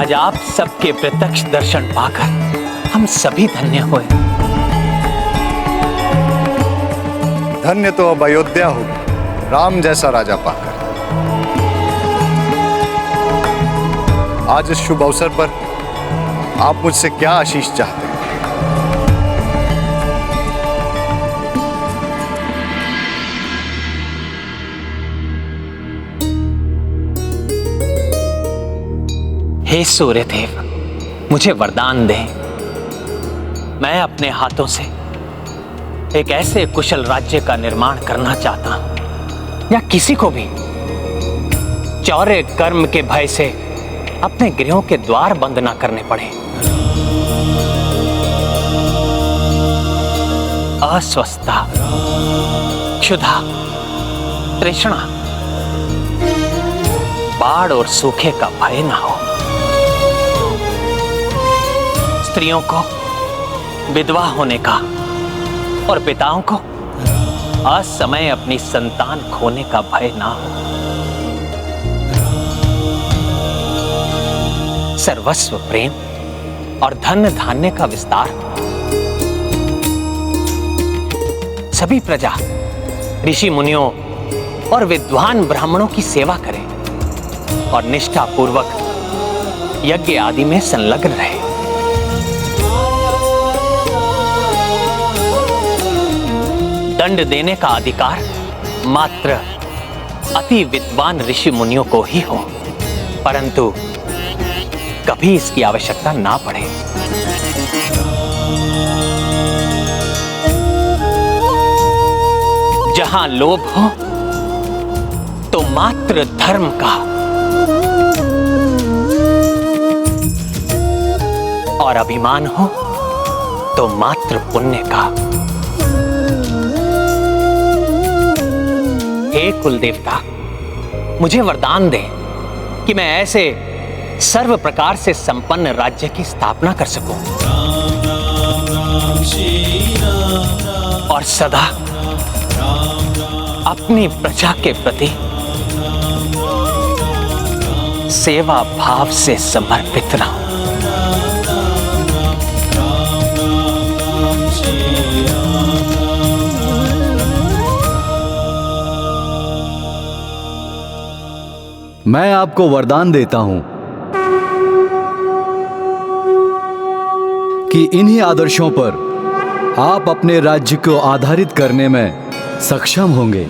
आज आप सबके प्रत्यक्ष दर्शन पाकर हम सभी धन्य हुए। धन्य तो अब अयोध्या होगी राम जैसा राजा पाकर। आज इस शुभ अवसर पर आप मुझसे क्या आशीष चाहते हैं? हे सूर्यदेव, मुझे वरदान दें। मैं अपने हाथों से एक ऐसे कुशल राज्य का निर्माण करना चाहता हूं, या किसी को भी चौर्य कर्म के भय से अपने गृहों के द्वार बंद ना करने पड़े। अस्वस्थता, क्षुधा, तृष्णा, बाढ़ और सूखे का भय ना हो। स्त्रियों को विधवा होने का और पिताओं को असमय अपनी संतान खोने का भय ना हो। सर्वस्व प्रेम और धन धान्य का विस्तार। सभी प्रजा ऋषि मुनियों और विद्वान ब्राह्मणों की सेवा करें और निष्ठा पूर्वक यज्ञ आदि में संलग्न रहे। दंड देने का अधिकार मात्र अति विद्वान ऋषि मुनियों को ही हो, परंतु कभी इसकी आवश्यकता ना पड़े। जहां लोभ हो तो मात्र धर्म का, और अभिमान हो तो मात्र पुण्य का। हे कुल देवता, मुझे वरदान दे कि मैं ऐसे सर्व प्रकार से संपन्न राज्य की स्थापना कर सकूं और सदा अपनी प्रजा के प्रति सेवा भाव से समर्पित रहूं। मैं आपको वरदान देता हूं कि इन्हीं आदर्शों पर आप अपने राज्य को आधारित करने में सक्षम होंगे।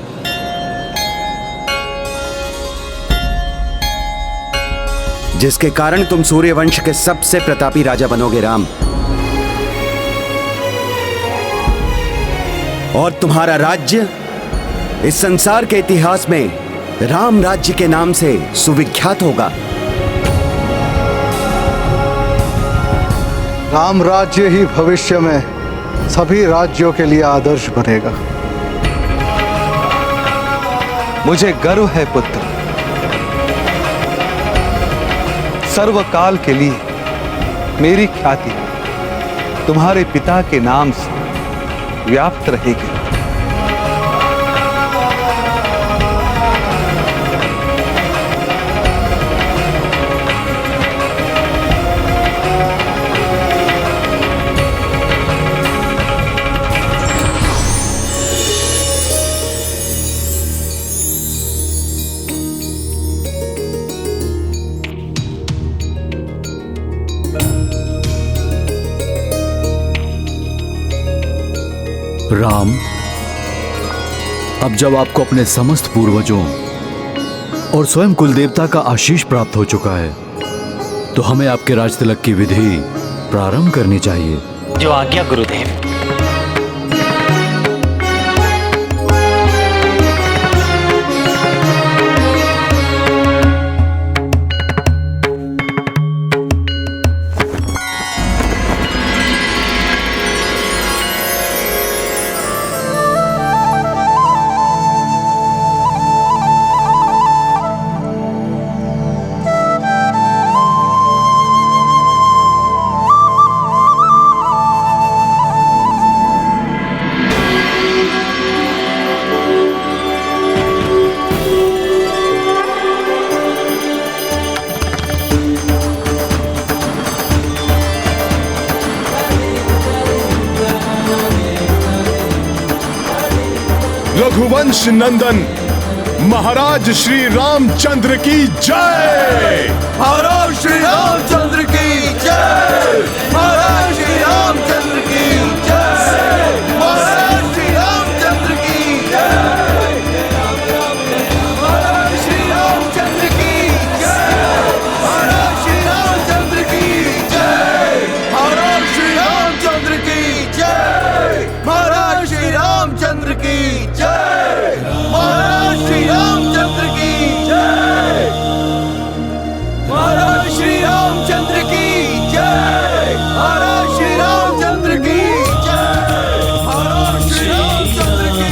जिसके कारण तुम सूर्यवंश के सबसे प्रतापी राजा बनोगे राम। और तुम्हारा राज्य इस संसार के इतिहास में राम राज्य के नाम से सुविख्यात होगा। राम राज्य ही भविष्य में सभी राज्यों के लिए आदर्श बनेगा। मुझे गर्व है पुत्र, सर्वकाल के लिए मेरी ख्याति तुम्हारे पिता के नाम से व्याप्त रहेगी। राम, अब जब आपको अपने समस्त पूर्वजों और स्वयं कुलदेवता का आशीष प्राप्त हो चुका है, तो हमें आपके राज तिलक की विधि प्रारंभ करनी चाहिए। जो आज्ञा गुरुदेव। रघुवंश नंदन महाराज श्री रामचंद्र की जय। महाराज श्री रामचंद्र की जय। महाराज श्री रामचंद्र की जय। महाराज श्री रामचंद्र की जय। महाराज श्री रामचंद्र की जय। महाराज श्री रामचंद्र की जय। महाराज श्री रामचंद्र की जय। महाराज श्री रामचंद्र की जय। महाराज श्री रामचंद्र की जय। महाराज श्री रामचंद्र की जय। महाराज श्री रामचंद्र की जय। महाराज श्री रामचंद्र की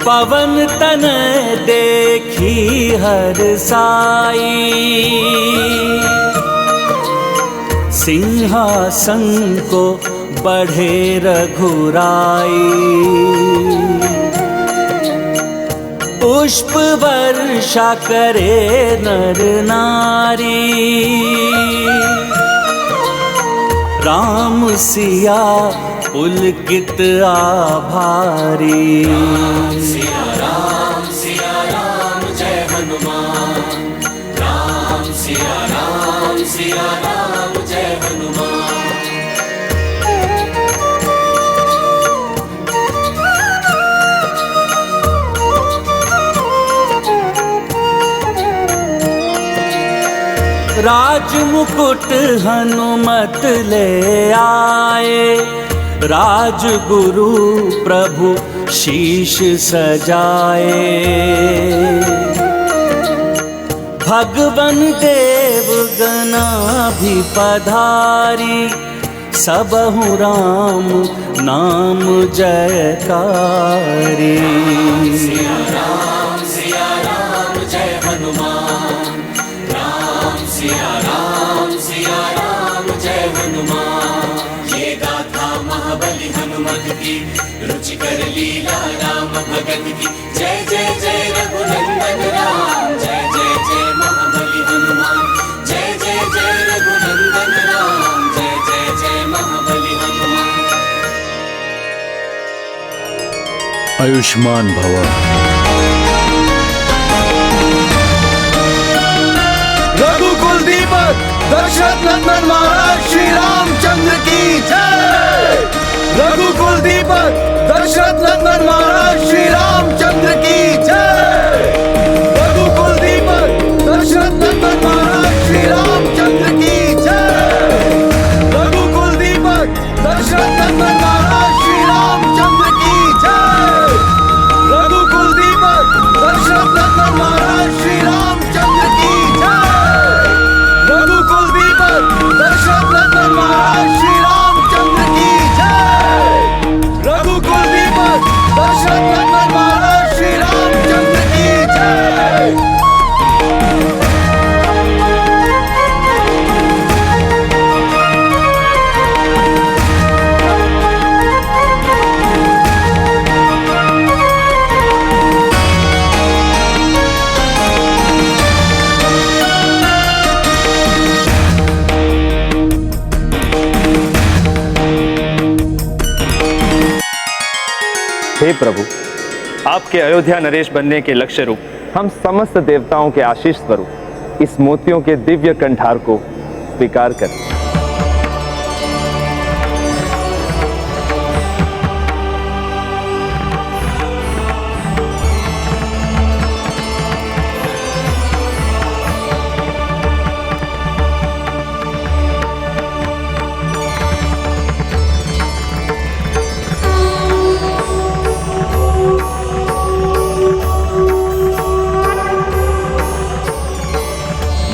पवन तन देखी हर साई, सिंहासन को बढ़े रघुराई। पुष्प वर्षा करे नर नारी, राम सिया पुलकित आभारी। सिया राम जय हनुमान। राम सिया राम जय हनुमान। राज मुकुट हनुमत ले आए, राजगुरु प्रभु शीश सजाए। भगवन देव गना भी पधारी, सबहु राम नाम जयकारी। सिया राम जय हनुमान। राम सिया राम जय हनुमान। ये गाथा महाबली हनुमत की, रुचिकर लीला राम भगत की। जय जय जय रघुनंदन राम। जय जय जय महाबली हनुमान। जय जय जय रघुनंदन राम। जय जय जय महाबली हनुमान। आयुष्मान भव। रघुकुल दीपक दशरथ नंदन महाराज श्री रामचंद्र की जय। रघुकुल दीपक दशरथ नंदन महाराज श्री रामचंद्र की जय। रघुकुल दीपक दशरथ नंदन महाराज श्री रामचंद्र की जय। रघुकुल दीपक दशरथ नंदन महाराज श्री रामचंद्र की जय। रघुकुल दीपक दशरथ नंदन महाराज श्री रामचंद्र की जय। रघुकुल दीपक दशरथ नंदन महाराज श्री रामचंद्र की जय। रघुकुल दीपक दशरथ नंदन महाराज श्री रामचंद्र की जय। हे प्रभु, आपके अयोध्या नरेश बनने के लक्ष्य रूप हम समस्त देवताओं के आशीष स्वरूप इस मोतियों के दिव्य कंठार को स्वीकार करें।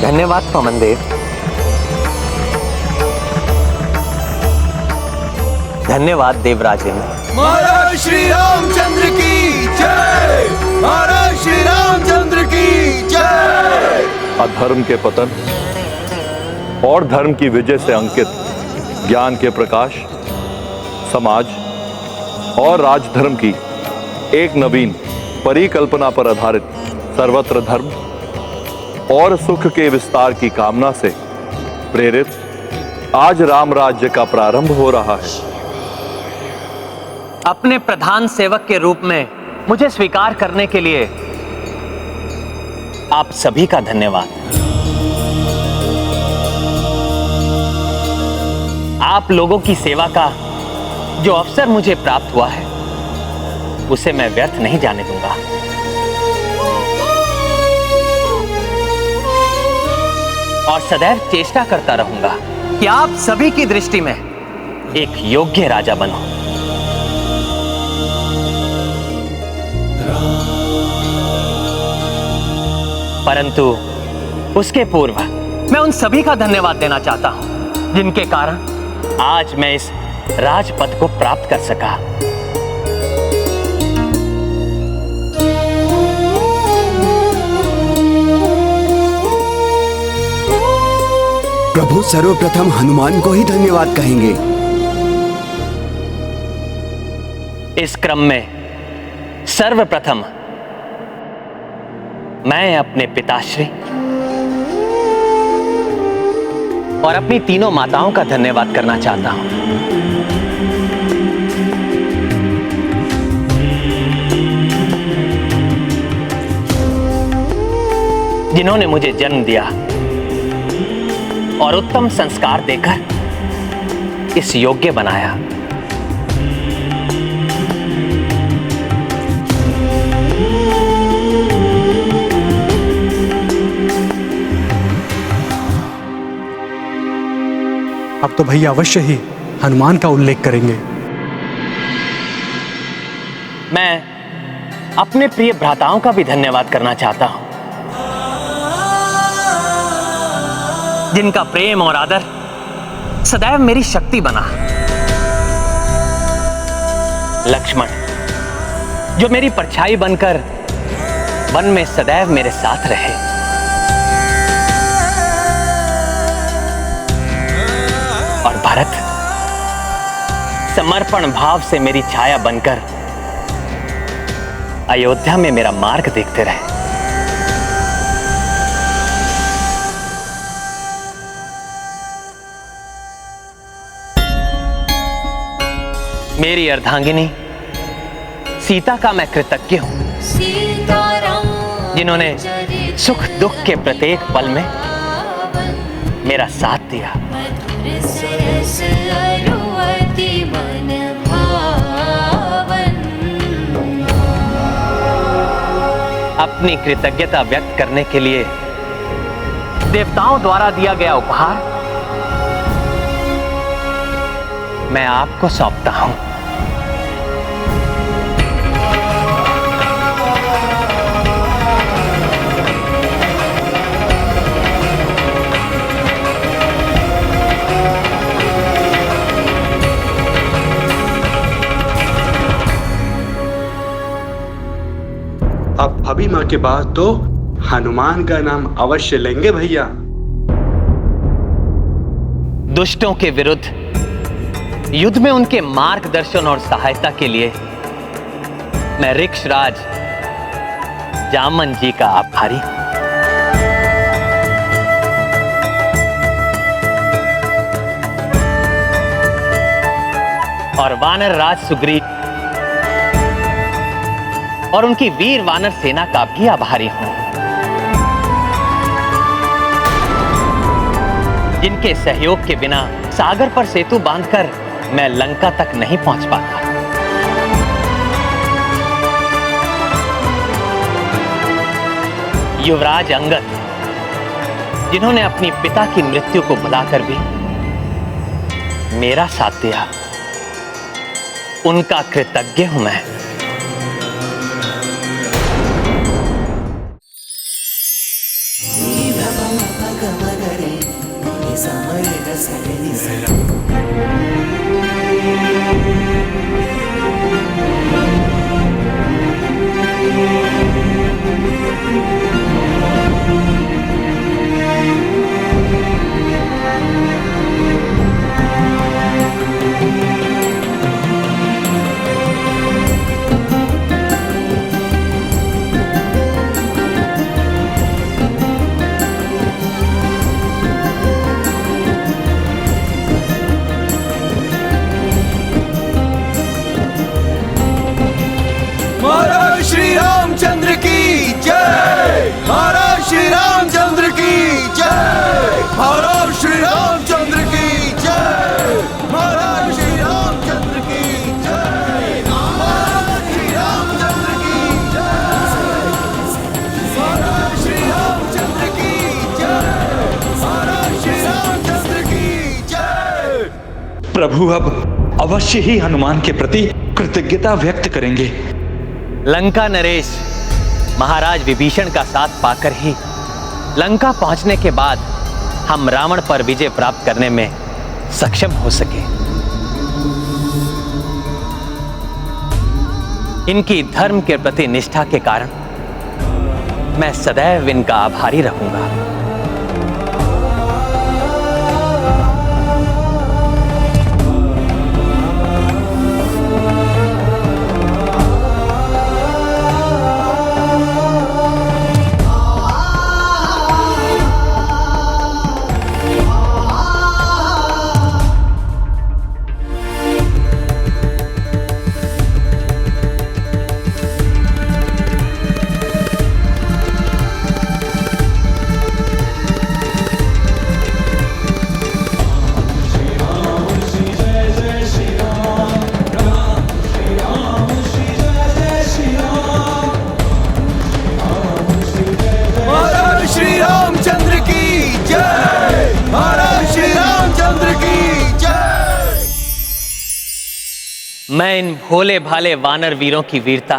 धन्यवाद पवनदेव, धन्यवाद देवराजेंद्र। महाराज श्री रामचंद्र की जय। महाराज श्री रामचंद्र की जय। अधर्म के पतन और धर्म की विजय से अंकित ज्ञान के प्रकाश, समाज और राजधर्म की एक नवीन परिकल्पना पर आधारित सर्वत्र धर्म और सुख के विस्तार की कामना से प्रेरित आज राम राज्य का प्रारंभ हो रहा है। अपने प्रधान सेवक के रूप में मुझे स्वीकार करने के लिए आप सभी का धन्यवाद। आप लोगों की सेवा का जो अवसर मुझे प्राप्त हुआ है उसे मैं व्यर्थ नहीं जाने दूंगा। और सदैव चेष्टा करता रहूंगा कि आप सभी की दृष्टि में एक योग्य राजा बनो। परंतु उसके पूर्व मैं उन सभी का धन्यवाद देना चाहता हूं जिनके कारण आज मैं इस राजपद को प्राप्त कर सका। प्रभु सर्वप्रथम हनुमान को ही धन्यवाद कहेंगे। इस क्रम में सर्वप्रथम मैं अपने पिताश्री और अपनी तीनों माताओं का धन्यवाद करना चाहता हूं, जिन्होंने मुझे जन्म दिया और उत्तम संस्कार देकर इस योग्य बनाया। अब तो भैया अवश्य ही हनुमान का उल्लेख करेंगे। मैं अपने प्रिय भ्राताओं का भी धन्यवाद करना चाहता हूं, जिनका प्रेम और आदर सदैव मेरी शक्ति बना। लक्ष्मण, जो मेरी परछाई बनकर वन में सदैव मेरे साथ रहे। और भरत, समर्पण भाव से मेरी छाया बनकर अयोध्या में मेरा मार्ग देखते रहे। मेरी अर्धांगिनी सीता का मैं कृतज्ञ हूं, जिन्होंने सुख दुख के प्रत्येक पल में मेरा साथ दिया। अपनी कृतज्ञता व्यक्त करने के लिए देवताओं द्वारा दिया गया उपहार मैं आपको सौंपता हूं। अब भाभी माँ के बाद तो हनुमान का नाम अवश्य लेंगे भैया। दुष्टों के विरुद्ध युद्ध में उनके मार्गदर्शन और सहायता के लिए मैं ऋक्षराज जामन जी का आभारी हूं। और वानर राज सुग्रीव और उनकी वीर वानर सेना का भी आभारी हूं, जिनके सहयोग के बिना सागर पर सेतु बांधकर मैं लंका तक नहीं पहुंच पाता। युवराज अंगद, जिन्होंने अपनी पिता की मृत्यु को भुलाकर भी मेरा साथ दिया, उनका कृतज्ञ हूं मैं। Thank you. प्रभु अब अवश्य ही हनुमान के प्रति कृतज्ञता व्यक्त करेंगे। लंका नरेश महाराज विभीषण का साथ पाकर ही लंका पहुंचने के बाद हम रावण पर विजय प्राप्त करने में सक्षम हो सके। इनकी धर्म के प्रति निष्ठा के कारण मैं सदैव इनका आभारी रहूंगा। मैं इन भोले भाले वानर वीरों की वीरता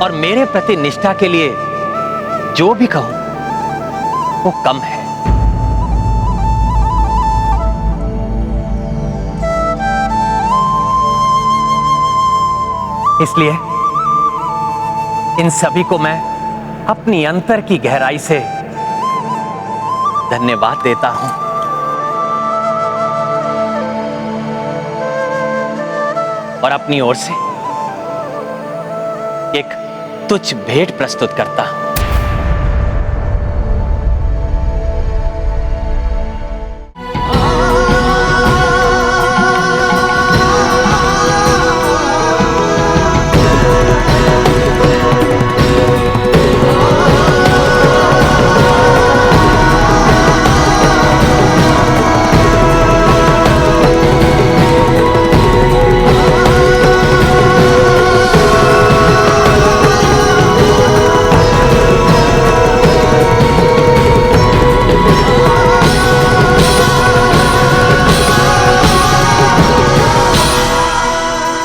और मेरे प्रति निष्ठा के लिए जो भी कहूं वो कम है। इसलिए इन सभी को मैं अपनी अंतर की गहराई से धन्यवाद देता हूं। और अपनी ओर से एक तुच्छ भेंट प्रस्तुत करता हूं।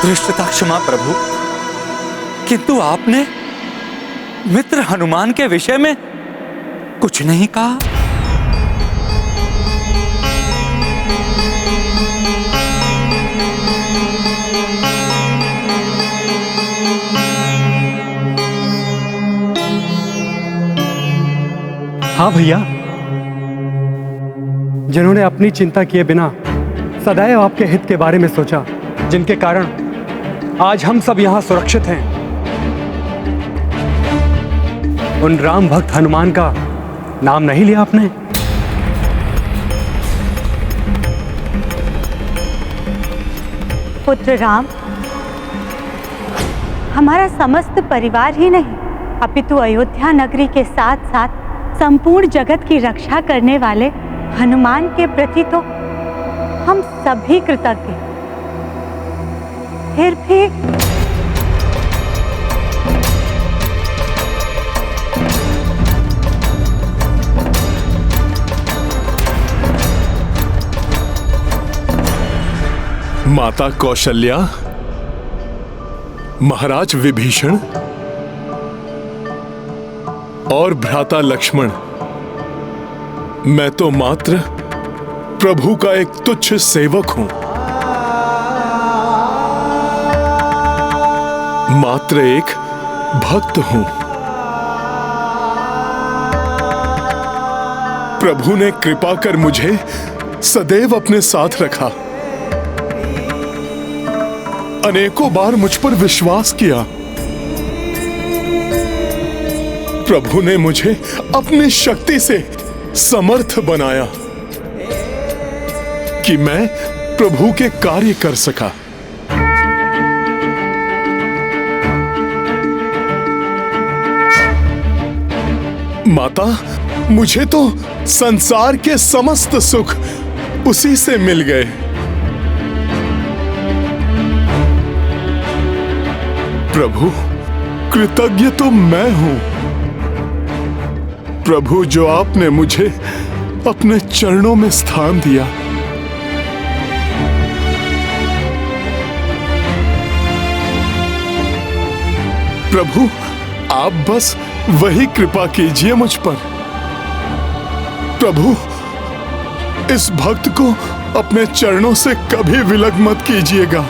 धृष्टता क्षमा प्रभु, किंतु आपने मित्र हनुमान के विषय में कुछ नहीं कहा। हाँ भैया, जिन्होंने अपनी चिंता किए बिना सदैव आपके हित के बारे में सोचा, जिनके कारण आज हम सब यहां सुरक्षित हैं, उन राम भक्त हनुमान का नाम नहीं लिया आपने? पुत्र राम, हमारा समस्त परिवार ही नहीं अपितु अयोध्या नगरी के साथ साथ संपूर्ण जगत की रक्षा करने वाले हनुमान के प्रति तो हम सभी कृतज्ञ। फिर भी माता कौशल्या, महाराज विभीषण और भ्राता लक्ष्मण, मैं तो मात्र प्रभु का एक तुच्छ सेवक हूं, मात्र एक भक्त हूं। प्रभु ने कृपा कर मुझे सदैव अपने साथ रखा, अनेकों बार मुझ पर विश्वास किया। प्रभु ने मुझे अपनी शक्ति से समर्थ बनाया कि मैं प्रभु के कार्य कर सका। माता, मुझे तो संसार के समस्त सुख उसी से मिल गए। प्रभु, कृतज्ञ तो मैं हूं। प्रभु, जो आपने मुझे अपने चरणों में स्थान दिया, प्रभु आप बस वही कृपा कीजिए मुझ पर। प्रभु इस भक्त को अपने चरणों से कभी विलग मत कीजिएगा।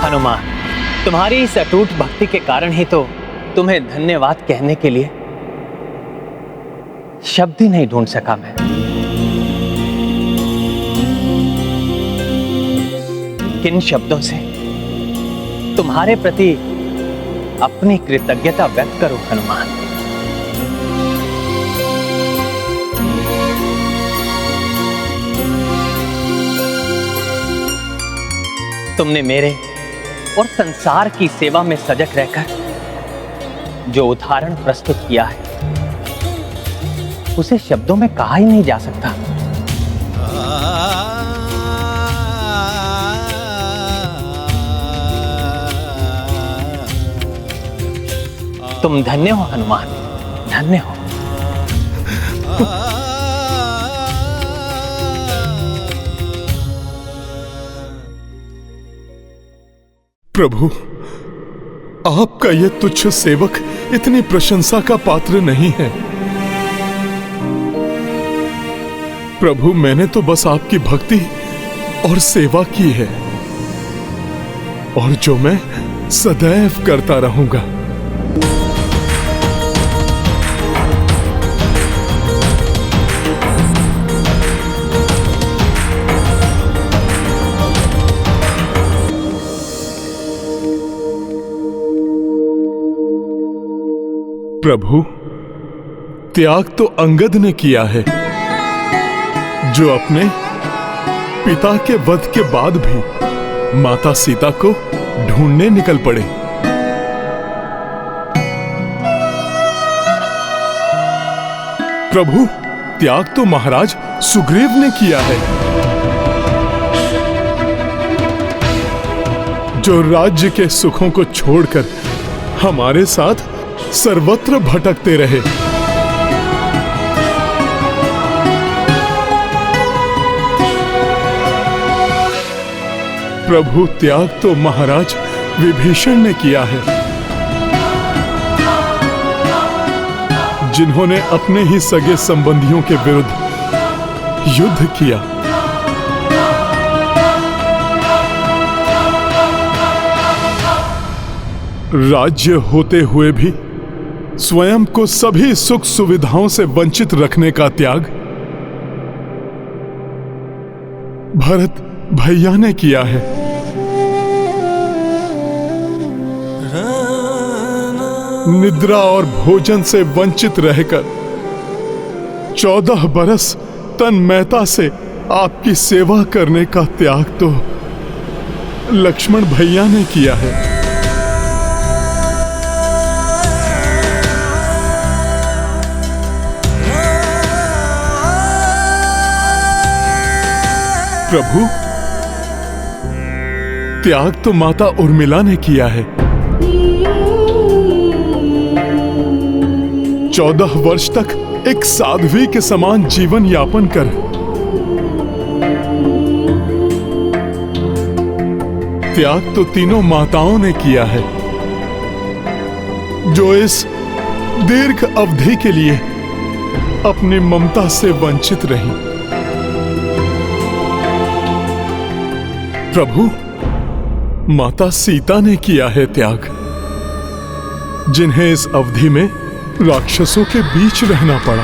हनुमान, तुम्हारी इस अटूट भक्ति के कारण ही तो तुम्हें धन्यवाद कहने के लिए शब्द ही नहीं ढूंढ सका मैं। किन शब्दों से तुम्हारे प्रति अपनी कृतज्ञता व्यक्त करूं हनुमान। तुमने मेरे और संसार की सेवा में सजग रहकर जो उदाहरण प्रस्तुत किया है उसे शब्दों में कहा ही नहीं जा सकता। तुम धन्य हो हनुमान, धन्य हो। प्रभु आपका यह तुच्छ सेवक इतनी प्रशंसा का पात्र नहीं है। प्रभु मैंने तो बस आपकी भक्ति और सेवा की है और जो मैं सदैव करता रहूंगा। प्रभु त्याग तो अंगद ने किया है जो अपने पिता के वध के बाद भी माता सीता को ढूंढने निकल पड़े। प्रभु त्याग तो महाराज सुग्रीव ने किया है जो राज्य के सुखों को छोड़कर हमारे साथ सर्वत्र भटकते रहे। प्रभु त्याग तो महाराज विभीषण ने किया है जिन्होंने अपने ही सगे संबंधियों के विरुद्ध युद्ध किया। राज्य होते हुए भी स्वयं को सभी सुख सुविधाओं से वंचित रखने का त्याग भरत भैया ने किया है। निद्रा और भोजन से वंचित रहकर 14 बरस तन्मयता से आपकी सेवा करने का त्याग तो लक्ष्मण भैया ने किया है। प्रभु त्याग तो माता उर्मिला ने किया है। 14 वर्ष तक एक साध्वी के समान जीवन यापन कर त्याग तो तीनों माताओं ने किया है जो इस दीर्घ अवधि के लिए अपनी ममता से वंचित रही। प्रभु माता सीता ने किया है त्याग जिन्हें इस अवधि में राक्षसों के बीच रहना पड़ा।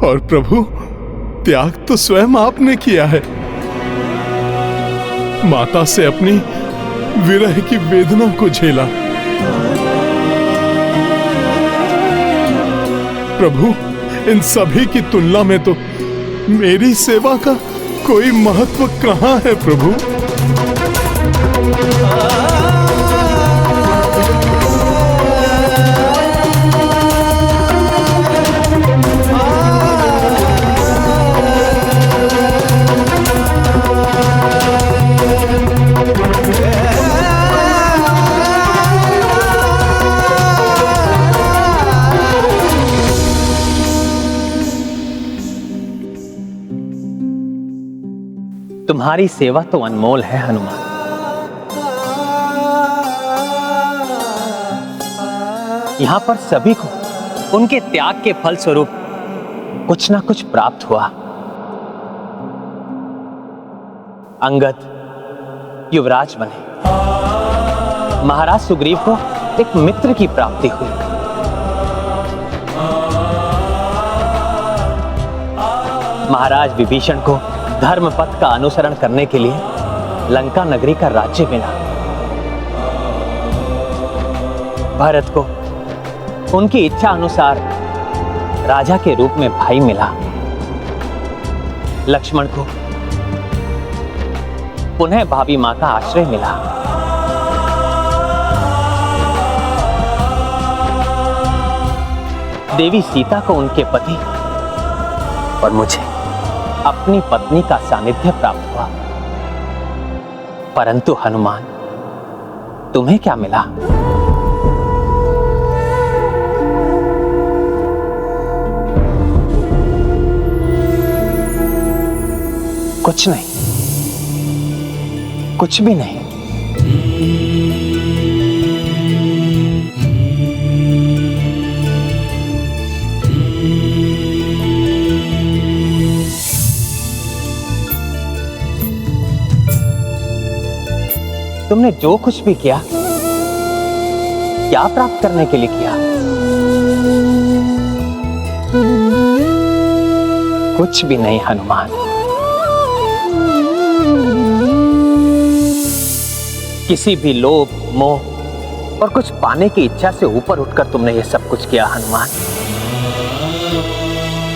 और प्रभु त्याग तो स्वयं आपने किया है। माता से अपनी विरह की वेदना को झेला। प्रभु इन सभी की तुलना में तो मेरी सेवा का कोई महत्व कहां है प्रभु। तुम्हारी सेवा तो अनमोल है हनुमान। यहां पर सभी को उनके त्याग के फल स्वरूप कुछ ना कुछ प्राप्त हुआ। अंगद युवराज बने, महाराज सुग्रीव को एक मित्र की प्राप्ति हुई, महाराज विभीषण को धर्म पथ का अनुसरण करने के लिए लंका नगरी का राज्य मिला, भरत को उनकी इच्छा अनुसार राजा के रूप में भाई मिला, लक्ष्मण को पुनः भाभी मां का आश्रय मिला, देवी सीता को उनके पति और मुझे अपनी पत्नी का सानिध्य प्राप्त हुआ। परंतु हनुमान, तुम्हें क्या मिला? कुछ नहीं, कुछ भी नहीं। तुमने जो कुछ भी किया, क्या प्राप्त करने के लिए किया? कुछ भी नहीं हनुमान। किसी भी लोभ, मोह और कुछ पाने की इच्छा से ऊपर उठकर तुमने ये सब कुछ किया हनुमान।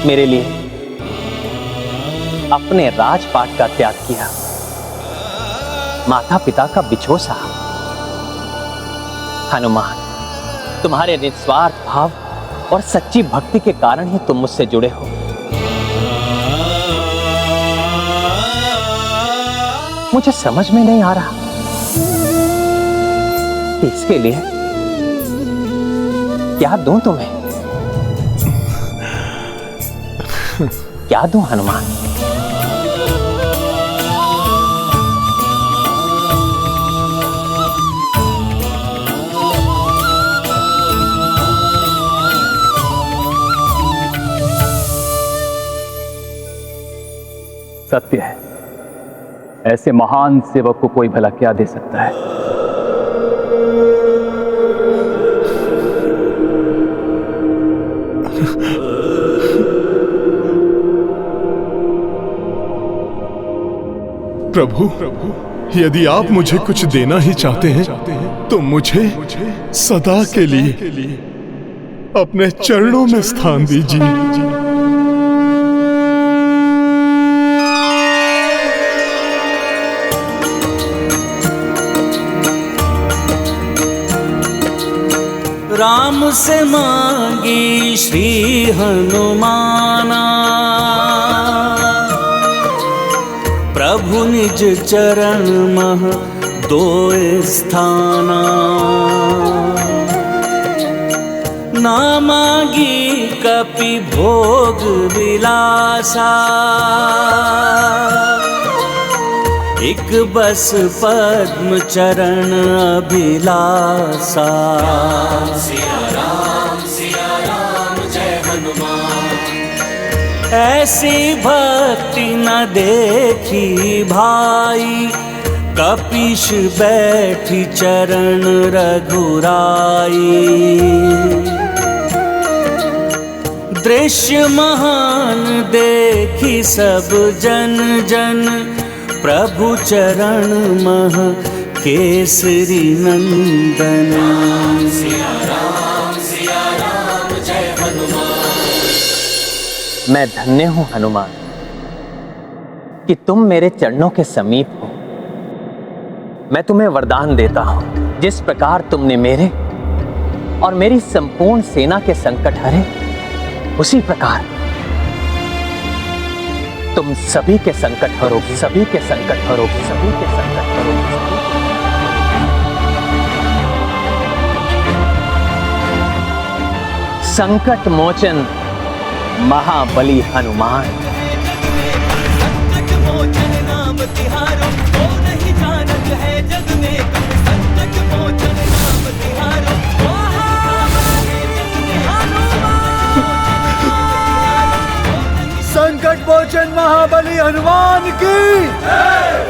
मेरे लिए अपने राजपाट का त्याग किया, माता पिता का बिछोह सहा। हनुमान, तुम्हारे निस्वार्थ भाव और सच्ची भक्ति के कारण ही तुम मुझसे जुड़े हो। मुझे समझ में नहीं आ रहा कि इसके लिए क्या दूं तुम्हें, क्या दूं हनुमान? सत्य है, ऐसे महान सेवक को कोई भला क्या दे सकता है। प्रभु, यदि आप मुझे कुछ देना ही चाहते हैं तो मुझे सदा के लिए अपने चरणों में स्थान दीजिए। राम से मांगी श्री हनुमाना, प्रभु निज चरण मह दो स्थाना। ना मांगी कपि भोग विलासा, एक बस पद्म चरण अभिलाषा। सिया राम जय हनुमान। ऐसी भक्ति न देखी भाई, कपीश बैठी चरण रघुराई। दृश्य महान देखी सब जन जन, प्रभु चरण मह केसरी नंदन। सिया राम जय हनुमान। मैं धन्य हूं हनुमान कि तुम मेरे चरणों के समीप हो। मैं तुम्हें वरदान देता हूं, जिस प्रकार तुमने मेरे और मेरी संपूर्ण सेना के संकट हरे, उसी प्रकार तुम सभी के संकट हरोगे, सभी के संकट हरोगे, सभी के संकट हरोगे। संकट मोचन महाबली हनुमान। संकट मोचन नाम नाम तिहारो, वो नहीं जानत है जग में कब संकट मोचन नाम तिहारो, वो है जग में संकट मोचन महाबली हनुमान की,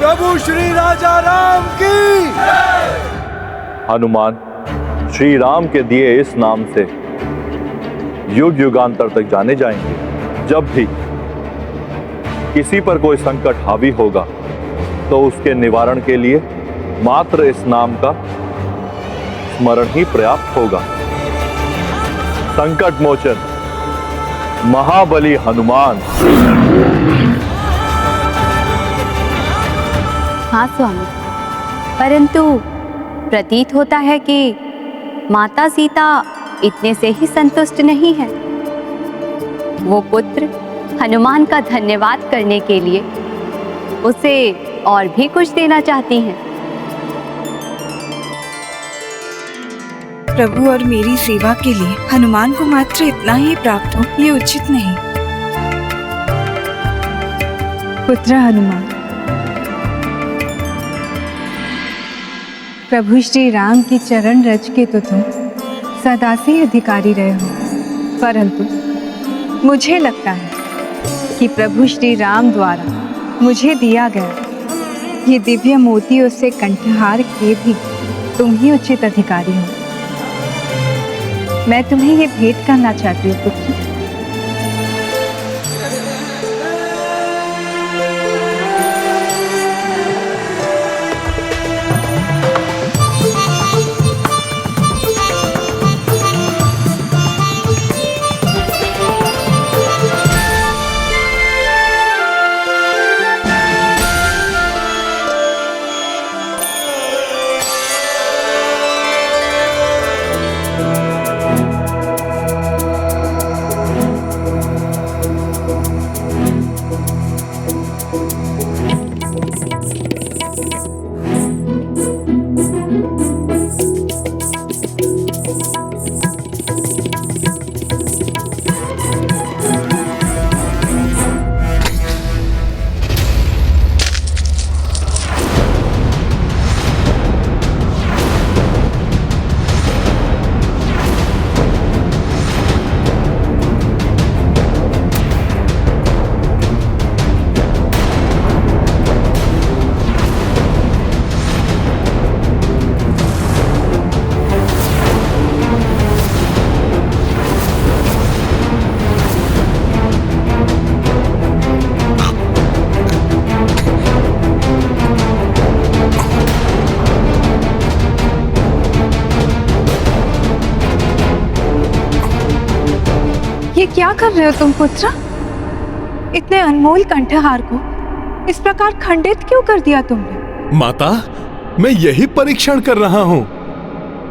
प्रभु श्री राजा राम की। हनुमान श्री राम के दिए इस नाम से युग युगांतर तक जाने जाएंगे। जब भी किसी पर कोई संकट हावी होगा तो उसके निवारण के लिए मात्र इस नाम का स्मरण ही पर्याप्त होगा। संकट मोचन महाबली हनुमान। हाँ स्वामी, परंतु प्रतीत होता है कि माता सीता इतने से ही संतुष्ट नहीं है। वो पुत्र हनुमान का धन्यवाद करने के लिए उसे और भी कुछ देना चाहती हैं। प्रभु और मेरी सेवा के लिए हनुमान को मात्र इतना ही प्राप्त हो, ये उचित नहीं। पुत्र हनुमान, प्रभु श्री राम की चरण रज के तो तुम सदा से अधिकारी रहे हो, परंतु मुझे लगता है कि प्रभु श्री राम द्वारा मुझे दिया गया ये दिव्य मोतियों से कंठहार के भी तुम ही उचित अधिकारी हो। मैं तुम्हें ये भेंट करना चाहती हूँ पुत्र। ये क्या कर रहे हो तुम पुत्र? इतने अनमोल कंठहार को इस प्रकार खंडित क्यों कर दिया तुमने? माता, मैं यही परीक्षण कर रहा हूँ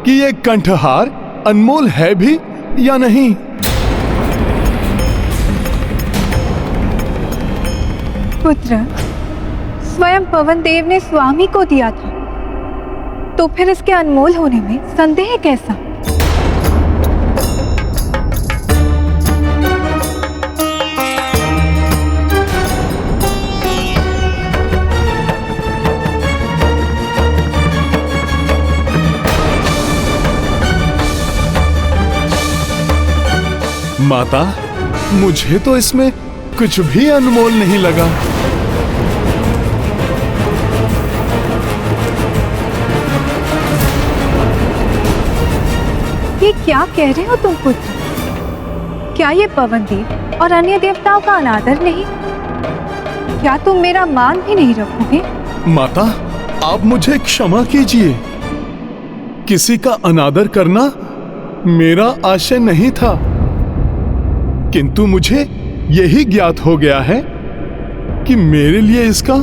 कि ये कंठहार अनमोल है भी या नहीं। पुत्र, स्वयं पवन देव ने स्वामी को दिया था, तो फिर इसके अनमोल होने में संदेह कैसा? माता, मुझे तो इसमें कुछ भी अनमोल नहीं लगा। ये क्या कह रहे हो तुम पुत्र? क्या ये पवन देव और अन्य देवताओं का अनादर नहीं? क्या तुम मेरा मान भी नहीं रखोगे? माता, आप मुझे क्षमा कीजिए। किसी का अनादर करना मेरा आशय नहीं था, किंतु मुझे यही ज्ञात हो गया है कि मेरे लिए इसका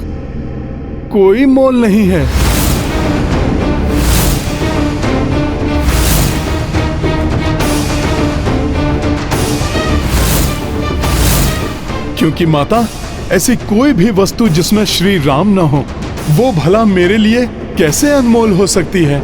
कोई मोल नहीं है। क्योंकि माता, ऐसी कोई भी वस्तु जिसमें श्री राम न हो, वो भला मेरे लिए कैसे अनमोल हो सकती है?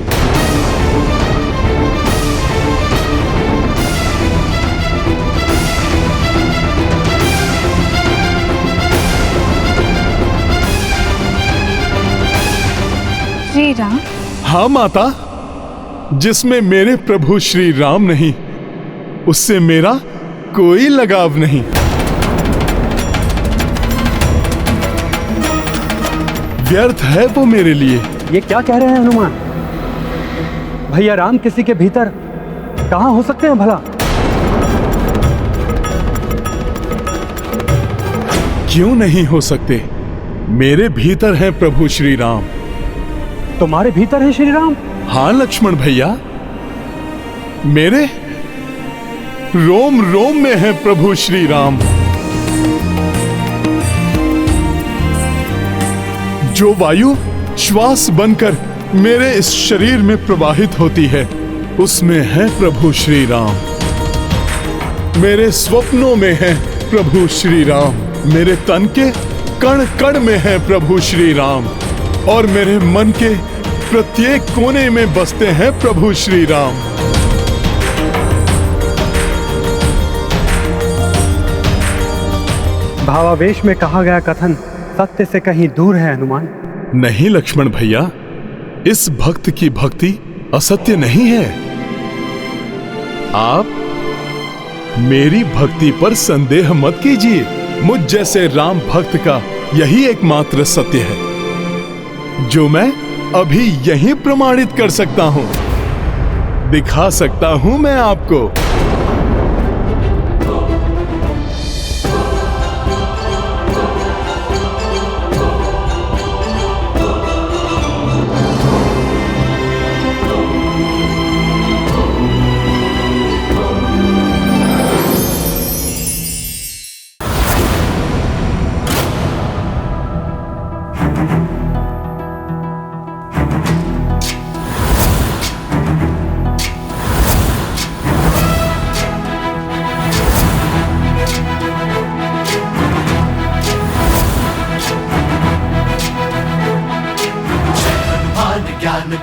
श्री राम। हाँ माता, जिसमें मेरे प्रभु श्री राम नहीं, उससे मेरा कोई लगाव नहीं। व्यर्थ है वो मेरे लिए। ये क्या कह रहे हैं हनुमान? भैया राम किसी के भीतर कहाँ हो सकते हैं भला? क्यों नहीं हो सकते? मेरे भीतर है प्रभु श्री राम। तुम्हारे भीतर है श्री राम? हाँ लक्ष्मण भैया, मेरे रोम रोम में है प्रभु श्री राम। जो वायु श्वास बनकर मेरे इस शरीर में प्रवाहित होती है, उसमें है प्रभु श्री राम। मेरे स्वप्नों में है प्रभु श्री राम। मेरे तन के कण कण में है प्रभु श्री राम, और मेरे मन के प्रत्येक कोने में बसते हैं प्रभु श्री राम। भावावेश में कहा गया कथन सत्य से कहीं दूर है हनुमान। नहीं लक्ष्मण भैया, इस भक्त की भक्ति असत्य नहीं है। आप मेरी भक्ति पर संदेह मत कीजिए। मुझ जैसे राम भक्त का यही एकमात्र सत्य है, जो मैं अभी यहीं प्रमाणित कर सकता हूं, दिखा सकता हूं मैं आपको।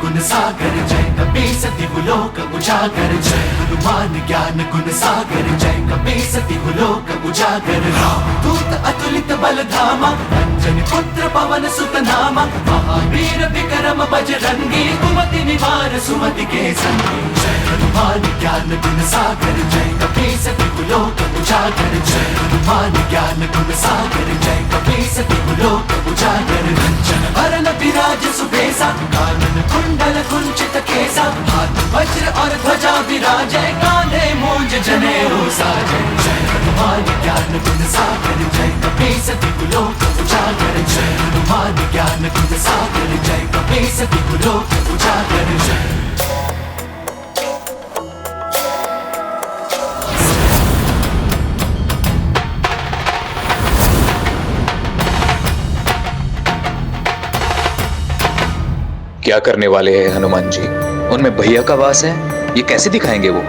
गुण सागर जय कपीसति लोक उजागर। जय हनुमान ज्ञान गुण सागर जय कपीसति लोक उजागर। दूत अतुलित बल धामा, अंजनी पुत्र पवन सुत नामा। महावीर विक्रम बजरंगी, कुमति निवार सुमति के संगी। जय हनुमान ज्ञान गुण सागर जय कपीसति लोक उजागर। जय हनुमान ज्ञान गुण सागर जय कपीसति लोक उजागर। कंचन वरन विराज सुबेसा, कानन कुंडल कुंचित केसा। हाथ वज्र और ध्वजा विराजै, कांधे मूंज जनेऊ साजै। जय हनुमान ज्ञान गुण सागर जय कपीसति लोक उजागर। जय हनुमान ज्ञान गुण सागर जय कपीसति लोक उजागर। जय क्या करने वाले हैं हनुमान जी? उनमें भैया का वास है, ये कैसे दिखाएंगे वो?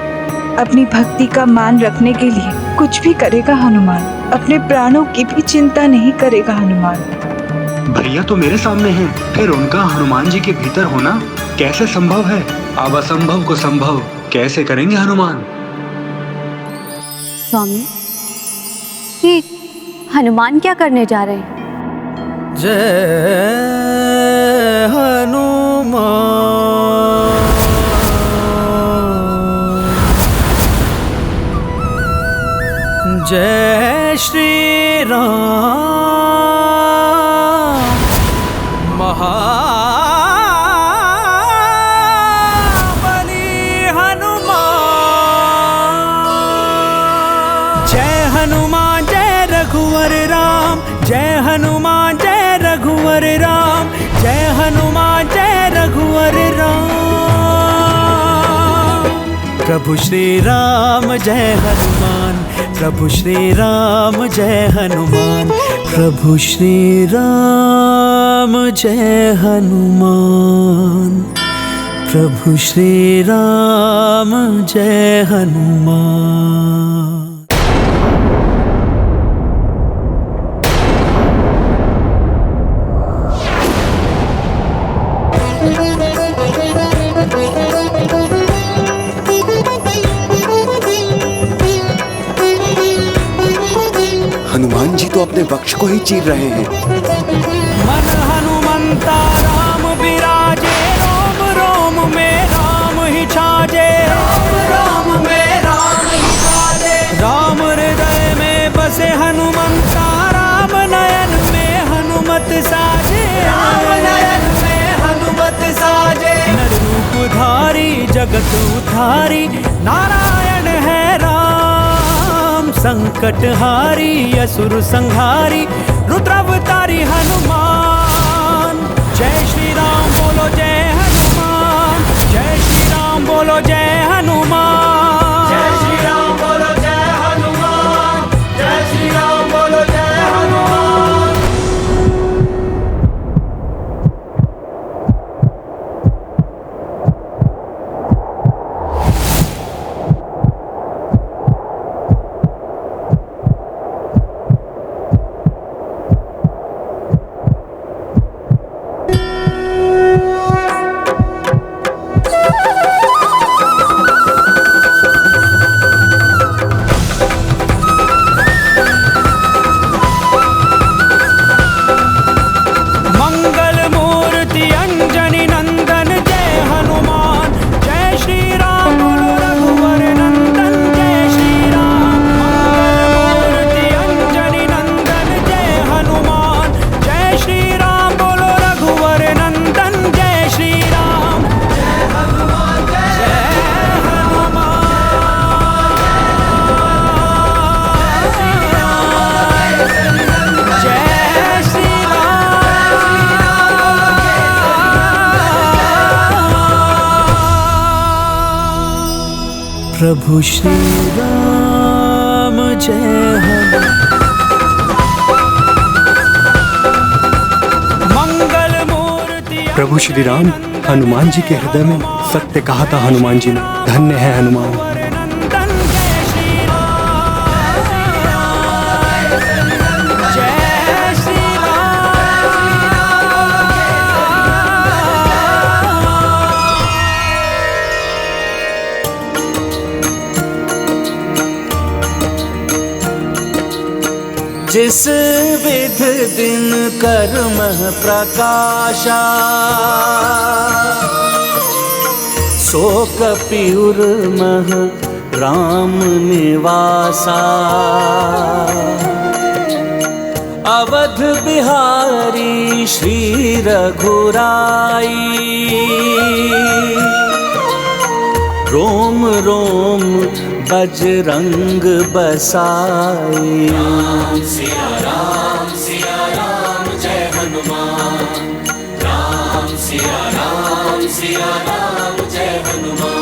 अपनी भक्ति का मान रखने के लिए कुछ भी करेगा हनुमान। अपने प्राणों की भी चिंता नहीं करेगा हनुमान। भैया तो मेरे सामने हैं, फिर उनका हनुमान जी के भीतर होना कैसे संभव है? अब असंभव को संभव कैसे करेंगे हनुमान? स्वामी, ये हनुमान क्या करने जा रहे हैं? जय हनुमान। जय श्री राम। महाबली हनुमान। जय हनुमान जय रघुवर राम। जय हनुमान जय रघुवर राम। जय हनुमान जय रघुवर राम। प्रभु श्री राम जय हनुमान। प्रभु श्री राम जय हनुमान। प्रभु श्री राम जय हनुमान। प्रभु श्री राम जय हनुमान। हनुमान जी तो अपने वक्ष को ही चीर रहे हैं। मन हनुमंता राम विराजे। साजे, राम नयन में हनुमत साजे। नर रूप धारी जगत उधारी नारायण है राम। संकट हारी असुर संहारी रुद्रावतारी हनुमान। जय श्री राम बोलो जय हनुमान, जय श्री राम बोलो जय हनुमान। जय श्री राम बोलो जय हनुमान, जय श्री राम बोलो जय हनुमान। प्रभु श्री राम जय मंगल मूर्ति। प्रभु श्री राम हनुमान जी के हृदय में सत्य कहा था हनुमान जी ने। धन्य है हनुमान। जिस विध दिन कर्म प्रकाशा, सो कपिउर मह राम निवासा। अवध बिहारी श्री रघुराई, रोम रोम बजरंग बसाई। राम सिया राम जय हनुमान। राम सिया राम जय हनुमान।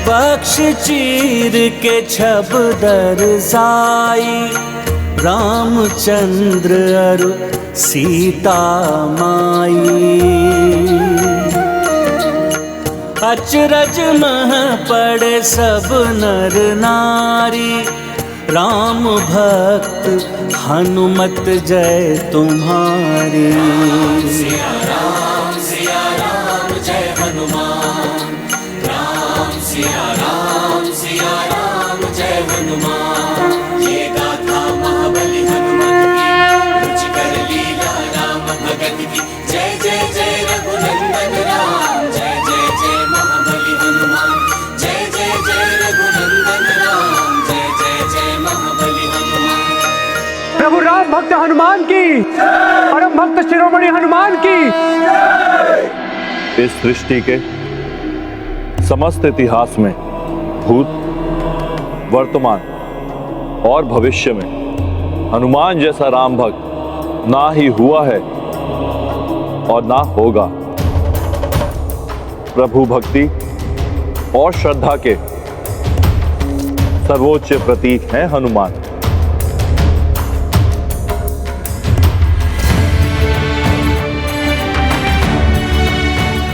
पक्ष चीर के छब दरसाई, रामचंद्र अरु सीता माई। अचरज मह पड़े सब नर नारी, राम भक्त हनुमत जय तुम्हारी। सिया राम जय हनुमान। राम सिया राम जय हनुमान। ये गाथा महाबली हनुमान की, रुचिकर लीला राम भगत की। जय जय जय रघुनंदन राम, जय जय जय महाबली हनुमान। जय जय जय रघुनंदन राम, जय जय जय महाबली हनुमान। प्रभु राम भक्त हनुमान की, परम भक्त शिरोमणि हनुमान की। इस सृष्टि के समस्त इतिहास में भूत, वर्तमान और भविष्य में हनुमान जैसा राम भक्त ना ही हुआ है और ना होगा। प्रभु भक्ति और श्रद्धा के सर्वोच्च प्रतीक हैं हनुमान।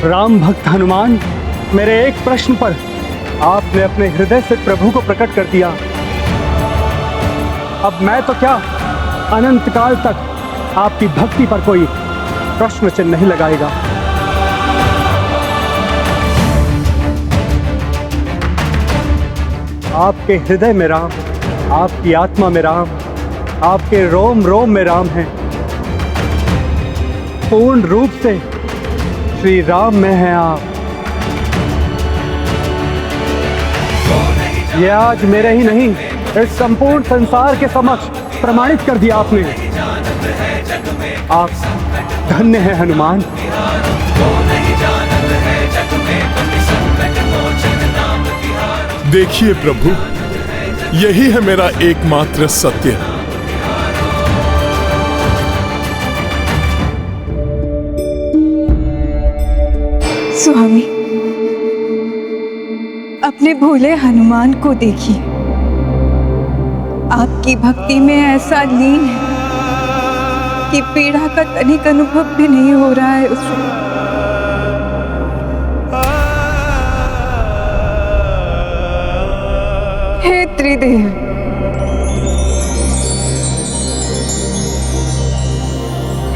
राम भक्त हनुमान, मेरे एक प्रश्न पर आपने अपने हृदय से प्रभु को प्रकट कर दिया। अब मैं तो क्या, अनंत काल तक आपकी भक्ति पर कोई प्रश्न चिन्ह नहीं लगाएगा। आपके हृदय में राम, आपकी आत्मा में राम, आपके रोम रोम में राम है। पूर्ण रूप से श्री राम में हैं आप। ये आज मेरे ही नहीं, इस संपूर्ण संसार के समक्ष प्रमाणित कर दिया आपने। आप धन्य हैं हनुमान। देखिए प्रभु, यही है मेरा एकमात्र सत्य। स्वामी, अपने भोले हनुमान को देखिए, आपकी भक्ति में ऐसा लीन है कि पीड़ा का तनिक अनुभव भी नहीं हो रहा है उसे। हे त्रिदेव,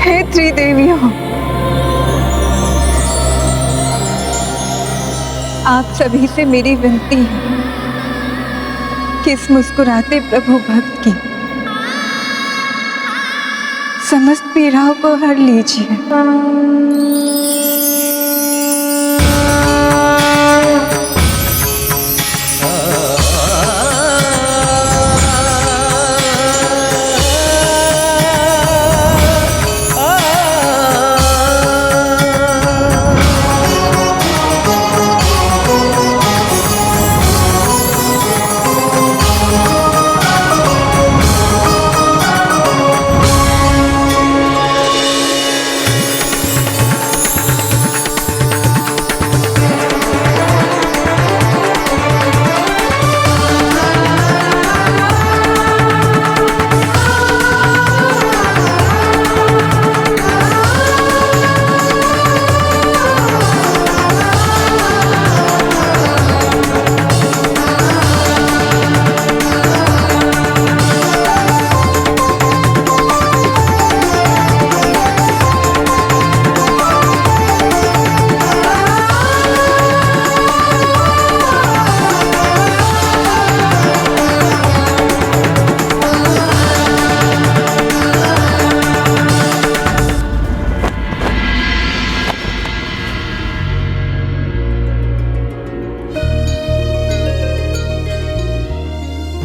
हे त्रिदेवियों, आप सभी से मेरी विनती है कि इस मुस्कुराते प्रभु भक्त की समस्त पीड़ाओं को हर लीजिए।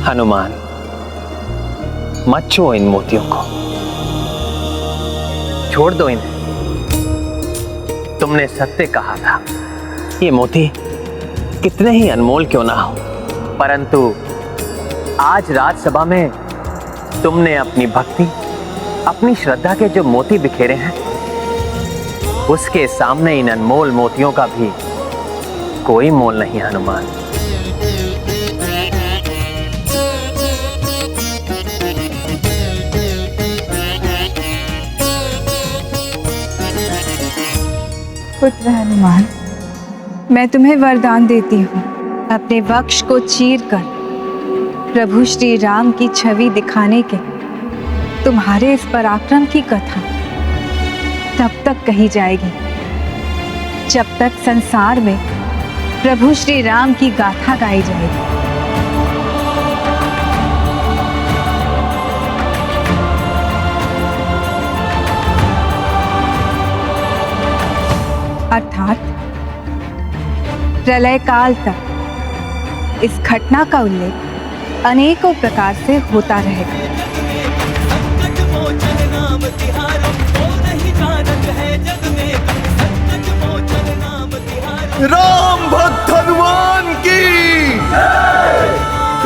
हनुमान, मत छुओ इन मोतियों को, छोड़ दो इन्हें। तुमने सत्य कहा था, ये मोती कितने ही अनमोल क्यों ना हो, परंतु आज राजसभा में तुमने अपनी भक्ति, अपनी श्रद्धा के जो मोती बिखेरे हैं, उसके सामने इन अनमोल मोतियों का भी कोई मोल नहीं। हनुमान, पुत्र हनुमान, मैं तुम्हें वरदान देती हूँ, अपने वक्ष को चीरकर प्रभु श्री राम की छवि दिखाने के तुम्हारे इस पराक्रम की कथा तब तक कही जाएगी जब तक संसार में प्रभु श्री राम की गाथा गाई जाएगी। अर्थात प्रलय काल तक इस घटना का उल्लेख अनेकों प्रकार से होता रहेगा। राम भक्त हनुमान की,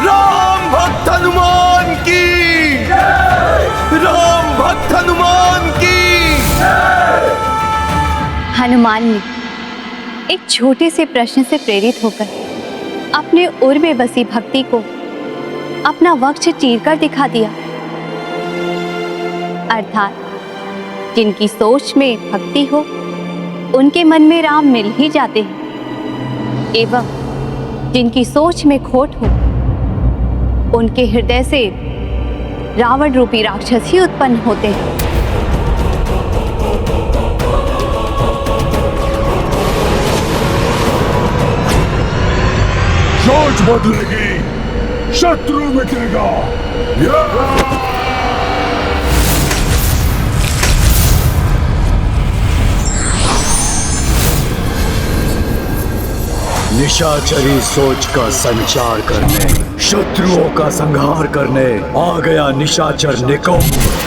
राम भक्त हनुमान की, राम भक्त हनुमान की। हनुमान ने एक छोटे से प्रश्न से प्रेरित होकर अपने उर में बसी भक्ति को अपना वक्ष चीरकर दिखा दिया। अर्थात जिनकी सोच में भक्ति हो, उनके मन में राम मिल ही जाते हैं, एवं जिनकी सोच में खोट हो, उनके हृदय से रावण रूपी राक्षस ही उत्पन्न होते हैं। सोच बदलेगी, शत्रु मिटेगा। निशाचरी सोच का संचार करने, शत्रुओं का संहार करने आ गया निशाचर निकुंभ।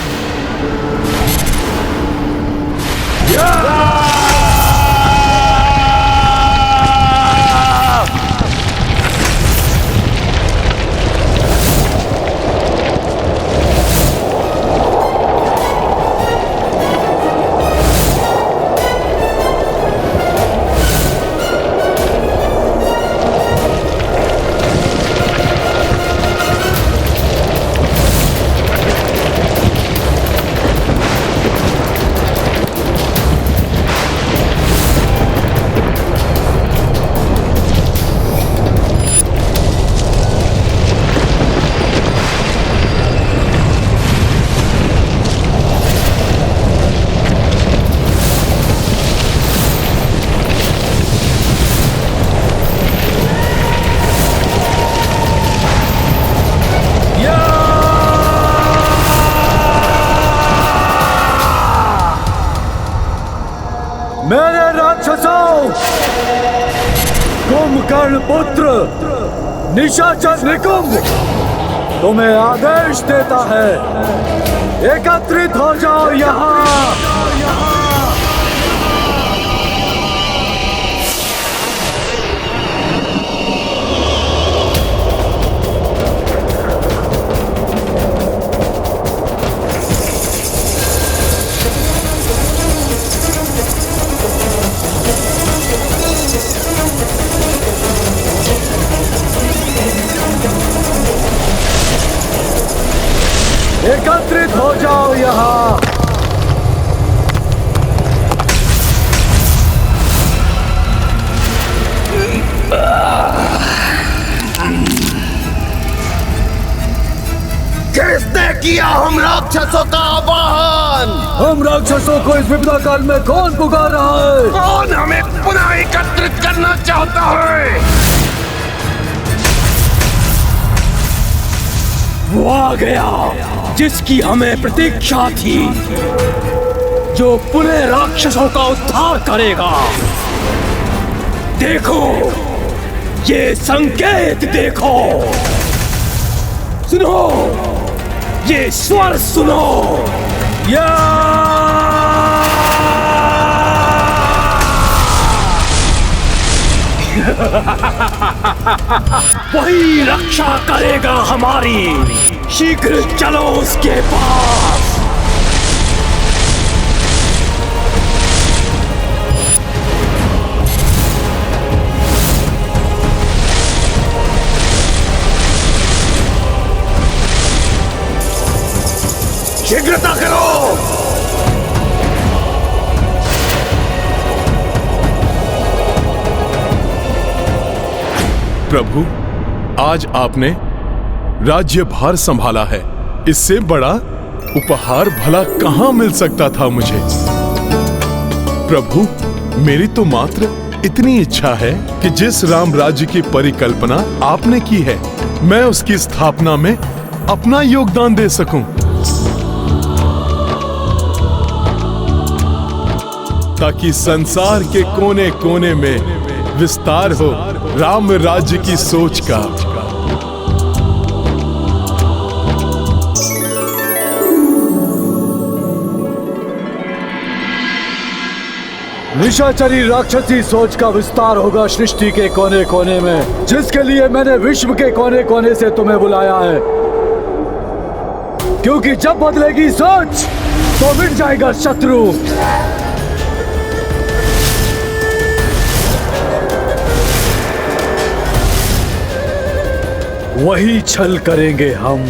मेरे राक्षसों, कुंभकर्ण पुत्र निशाचर निकुंभ तुम्हें आदेश देता है, एकत्रित हो जाओ यहाँ। एकत्रित हो जाओ यहाँ। किसने किया हम राक्षसों का आवाहन? हम राक्षसों को इस विपदा काल में कौन पुकार रहा है? कौन हमें पुनः एकत्रित करना चाहता है? वो आ गया जिसकी हमें प्रतीक्षा थी, जो पुनः राक्षसों का उद्धार करेगा। देखो, ये संकेत देखो, सुनो, ये स्वर सुनो। वही रक्षा करेगा हमारी। शीघ्र चलो उसके पास। शीघ्रता करो। प्रभु, आज आपने राज्यभार संभाला है, इससे बड़ा उपहार भला कहां मिल सकता था मुझे। प्रभु, मेरी तो मात्र इतनी इच्छा है कि जिस राम राज्य की परिकल्पना आपने की है, मैं उसकी स्थापना में अपना योगदान दे सकूं, ताकि संसार के कोने कोने में विस्तार हो राम राज्य की सोच का। निशाचरी राक्षसी सोच का विस्तार होगा सृष्टि के कोने कोने में, जिसके लिए मैंने विश्व के कोने कोने से तुम्हें बुलाया है। क्योंकि जब बदलेगी सोच तो मिट जाएगा शत्रु। वही छल करेंगे हम,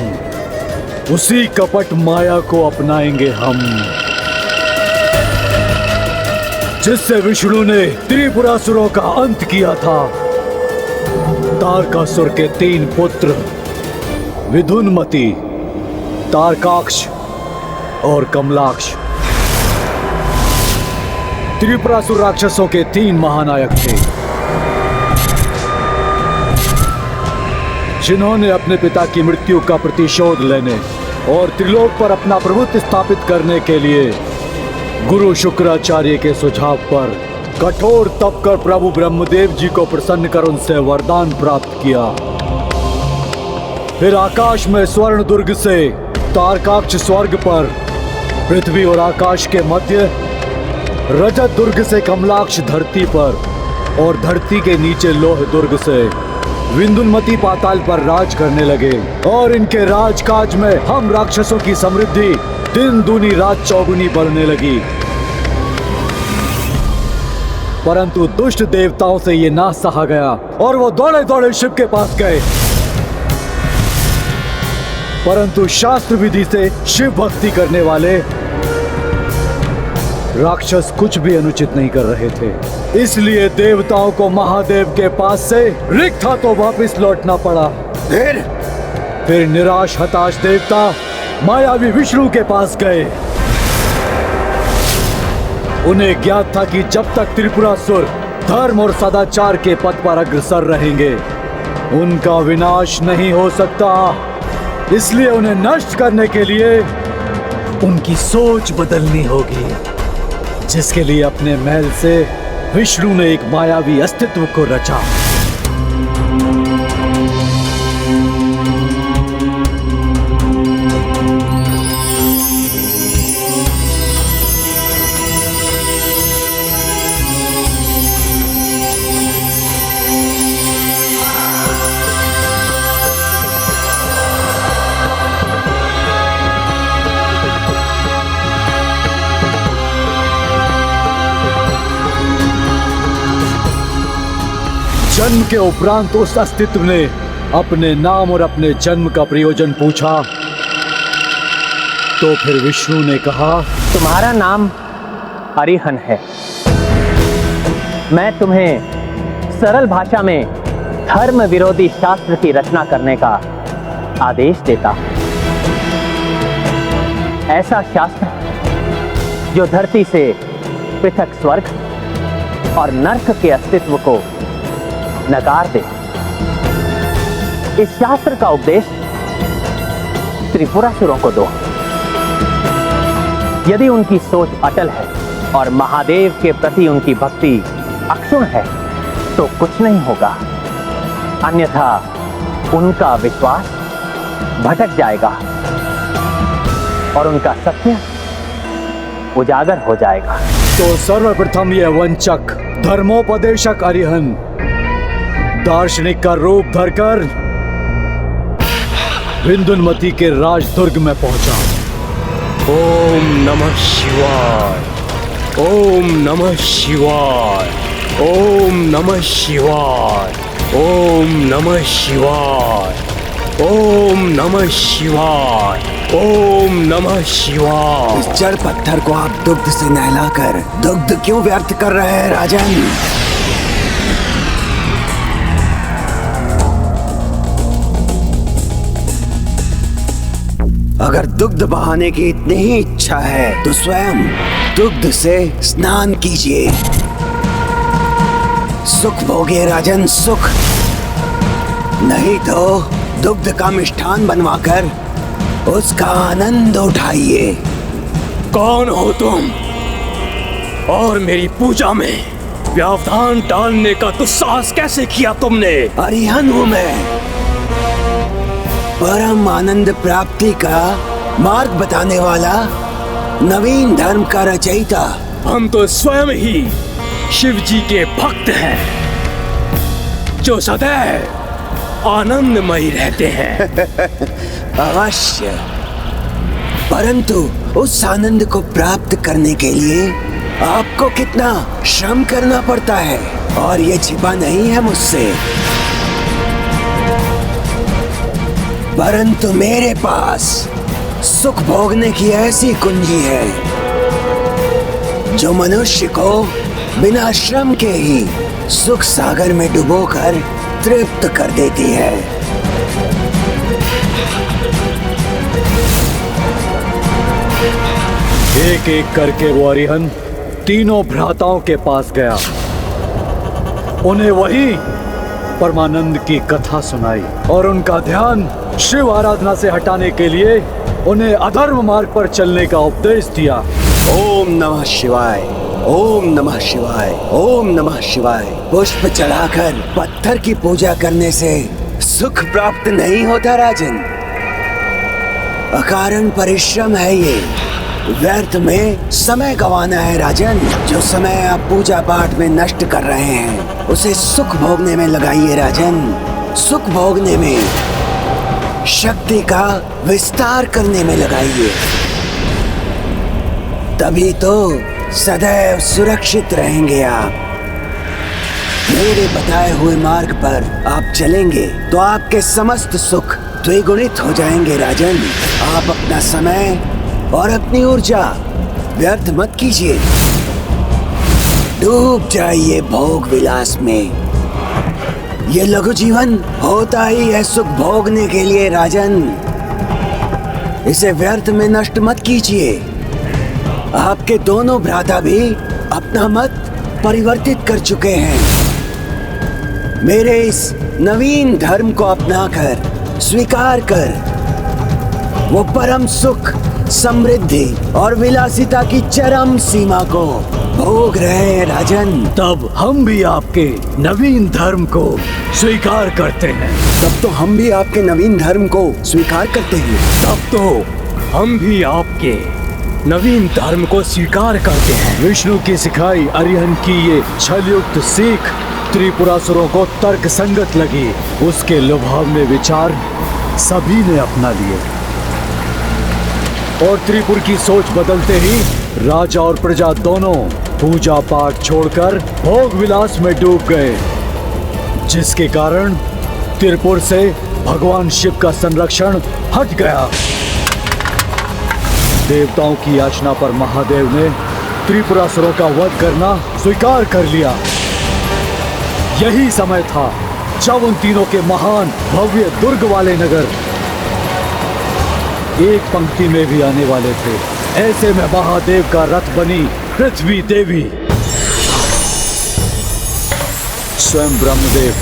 उसी कपट माया को अपनाएंगे हम, जिससे विष्णु ने त्रिपुरासुरों का अंत किया था। तारकासुर के 3 पुत्र विधुनमति, तारकाक्ष और कमलाक्ष त्रिपुरासुर राक्षसों के 3 महानायक थे, जिन्होंने अपने पिता की मृत्यु का प्रतिशोध लेने और त्रिलोक पर अपना प्रभुत्व स्थापित करने के लिए गुरु शुक्राचार्य के सुझाव पर कठोर तप कर प्रभु ब्रह्मदेव जी को प्रसन्न कर उनसे वरदान प्राप्त किया। फिर आकाश में स्वर्ण दुर्ग से तारकाक्ष स्वर्ग पर, पृथ्वी और आकाश के मध्य रजत दुर्ग से कमलाक्ष धरती पर, और धरती के नीचे लोह दुर्ग से विंदुनमती पाताल पर राज करने लगे। और इनके राजकाज में हम राक्षसों की समृद्धि दिन दूनी रात चौगुनी बढ़ने लगी। परंतु दुष्ट देवताओं से ये ना सहा गया और वो दौड़े दौड़े शिव के पास गए। परंतु शास्त्र विधि से शिव भक्ति करने वाले राक्षस कुछ भी अनुचित नहीं कर रहे थे। इसलिए देवताओं को महादेव के पास से रिक्त हाथों वापस लौटना पड़ा। फिर निराश हताश देवता मायावी विष्णु के पास गए। उन्हें ज्ञात था कि जब तक त्रिपुरासुर धर्म और सदाचार के पथ पर अग्रसर रहेंगे उनका विनाश नहीं हो सकता। इसलिए उन्हें नष्ट करने के लिए उनकी सोच बदलनी होगी, जिसके लिए अपने महल से विष्णु ने एक मायावी अस्तित्व को रचा। जन्म के उपरांत उस अस्तित्व ने अपने नाम और अपने जन्म का प्रयोजन पूछा। तो फिर विष्णु ने कहा, तुम्हारा नाम अरिहन है। मैं तुम्हें सरल भाषा में धर्म विरोधी शास्त्र की रचना करने का आदेश देता हूं। ऐसा शास्त्र जो धरती से पृथक स्वर्ग और नर्क के अस्तित्व को नकार दे। इस शास्त्र का उपदेश त्रिपुरासुरों को दो। यदि उनकी सोच अटल है और महादेव के प्रति उनकी भक्ति अक्षुण्ण है तो कुछ नहीं होगा, अन्यथा उनका विश्वास भटक जाएगा और उनका सत्य उजागर हो जाएगा। तो सर्वप्रथम यह वंचक धर्मोपदेशक अरिहन दार्शनिक का रूप धरकर विंदुनमती के राजदुर्ग में पहुंचा। ओम नमः शिवाय, ओम नमः शिवाय, ओम नमः शिवाय, ओम नमः शिवाय, ओम नमः शिवाय, ओम नमः शिवाय। इस जड़ पत्थर को आप दुग्ध से नहलाकर दुग्ध क्यों व्यर्थ कर रहे हैं राजन? अगर दुग्ध बहाने की इतनी ही इच्छा है तो स्वयं दुग्ध से स्नान कीजिए। सुख भोगिए राजन, सुख। नहीं तो दुग्ध का मिष्ठान बनवाकर उसका आनंद उठाइए। कौन हो तुम और मेरी पूजा में व्यवधान डालने का दुस्साहस कैसे किया तुमने? अरिहन हूं मैं, परम आनंद प्राप्ति का मार्ग बताने वाला, नवीन धर्म का रचयिता। हम तो स्वयं ही शिव जी के भक्त हैं जो सदैव आनंदमयी रहते हैं। अवश्य, परंतु उस आनंद को प्राप्त करने के लिए आपको कितना श्रम करना पड़ता है और ये छिपा नहीं है मुझसे। परंतु मेरे पास सुख भोगने की ऐसी कुंजी है जो मनुष्य को बिना श्रम के ही सुख सागर में डुबोकर तृप्त कर देती है। एक एक करके वो अरिहन तीनों भ्राताओं के पास गया। उन्हें वही परमानंद की कथा सुनाई और उनका ध्यान शिव आराधना से हटाने के लिए उन्हें अधर्म मार्ग पर चलने का उपदेश दिया। ओम नमः शिवाय, ओम नमः शिवाय, ओम नमः शिवाय। पुष्प चढ़ाकर पत्थर की पूजा करने से सुख प्राप्त नहीं होता राजन। अकारण परिश्रम है ये, व्यर्थ में समय गंवाना है राजन। जो समय आप पूजा पाठ में नष्ट कर रहे हैं उसे सुख भोगने में लगाइए राजन। सुख भोगने में, शक्ति का विस्तार करने में लगाइए, तभी तो सदैव सुरक्षित रहेंगे आप। मेरे बताए हुए मार्ग पर आप चलेंगे तो आपके समस्त सुख द्विगुणित हो जाएंगे राजन। आप अपना समय और अपनी ऊर्जा व्यर्थ मत कीजिए। डूब जाइए भोग विलास में। ये लघु जीवन होता ही है सुख भोगने के लिए राजन। इसे व्यर्थ में नष्ट मत कीजिए। आपके दोनों भ्राता भी अपना मत परिवर्तित कर चुके हैं। मेरे इस नवीन धर्म को अपनाकर, स्वीकार कर, वो परम सुख, समृद्धि और विलासिता की चरम सीमा को भोग रहे हैं राजन। तब हम भी आपके नवीन धर्म को स्वीकार करते हैं। तब तो हम भी आपके नवीन धर्म को स्वीकार करते हैं। तब तो हम भी आपके नवीन धर्म को स्वीकार करते हैं। विष्णु की सिखाई अरिहंत की ये छलयुक्त सीख त्रिपुरासुरों को तर्क संगत लगी। उसके लुभावने विचार सभी ने अपना लिए और त्रिपुर की सोच बदलते ही राजा और प्रजा दोनों पूजा पाठ छोड़कर भोग विलास में डूब गए, जिसके कारण त्रिपुर से भगवान शिव का संरक्षण हट गया। देवताओं की याचना पर महादेव ने त्रिपुरासुरों का वध करना स्वीकार कर लिया। यही समय था जब उन तीनों के महान भव्य दुर्ग वाले नगर एक पंक्ति में भी आने वाले थे। ऐसे में महादेव का रथ बनी पृथ्वी देवी। स्वयं ब्रह्मदेव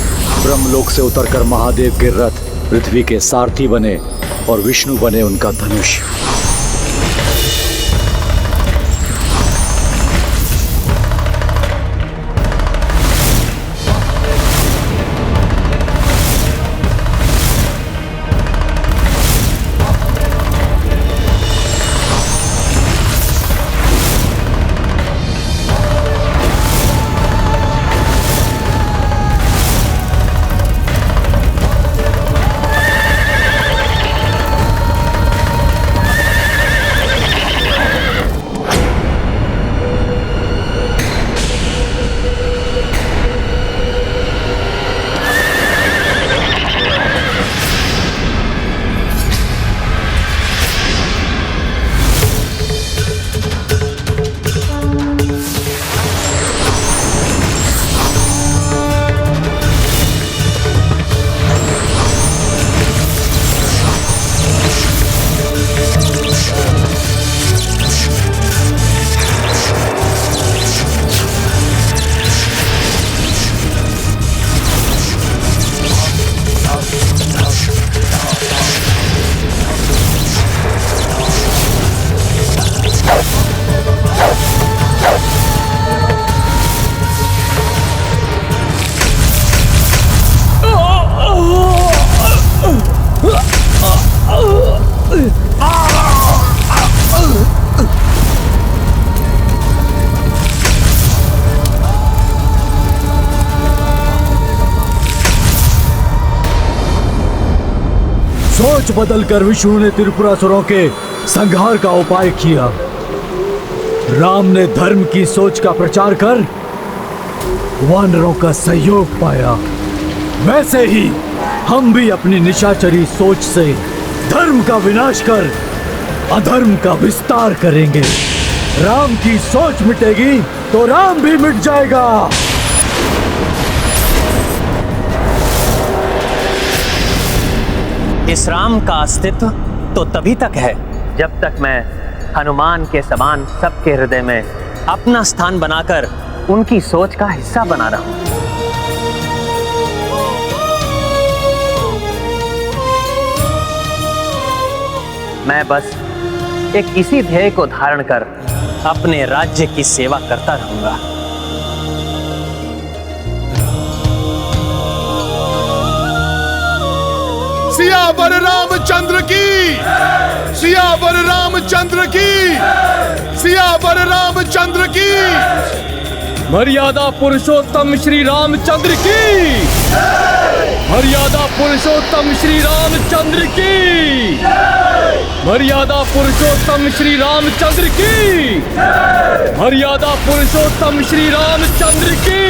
ब्रह्मलोक से उतरकर महादेव के रथ पृथ्वी के सारथी बने और विष्णु बने उनका धनुष। सोच बदलकर विष्णु ने त्रिपुरासुरों के संहार का उपाय किया। राम ने धर्म की सोच का प्रचार कर वानरों का सहयोग पाया। वैसे ही हम भी अपनी निशाचरी सोच से धर्म का विनाश कर अधर्म का विस्तार करेंगे। राम की सोच मिटेगी तो राम भी मिट जाएगा। इस राम का अस्तित्व तो तभी तक है जब तक मैं हनुमान के समान सबके हृदय में अपना स्थान बनाकर उनकी सोच का हिस्सा बना रहा हूं। मैं बस एक इसी ध्येय को धारण कर अपने राज्य की सेवा करता रहूंगा। सियावर रामचंद्र की, सियावर रामचंद्र की, सियावर रामचंद्र की। मर्यादा पुरुषोत्तम श्री रामचंद्र की, मर्यादा पुरुषोत्तम श्री रामचंद्र की, मर्यादा पुरुषोत्तम श्री रामचंद्र की, मर्यादा पुरुषोत्तम श्री रामचंद्र की।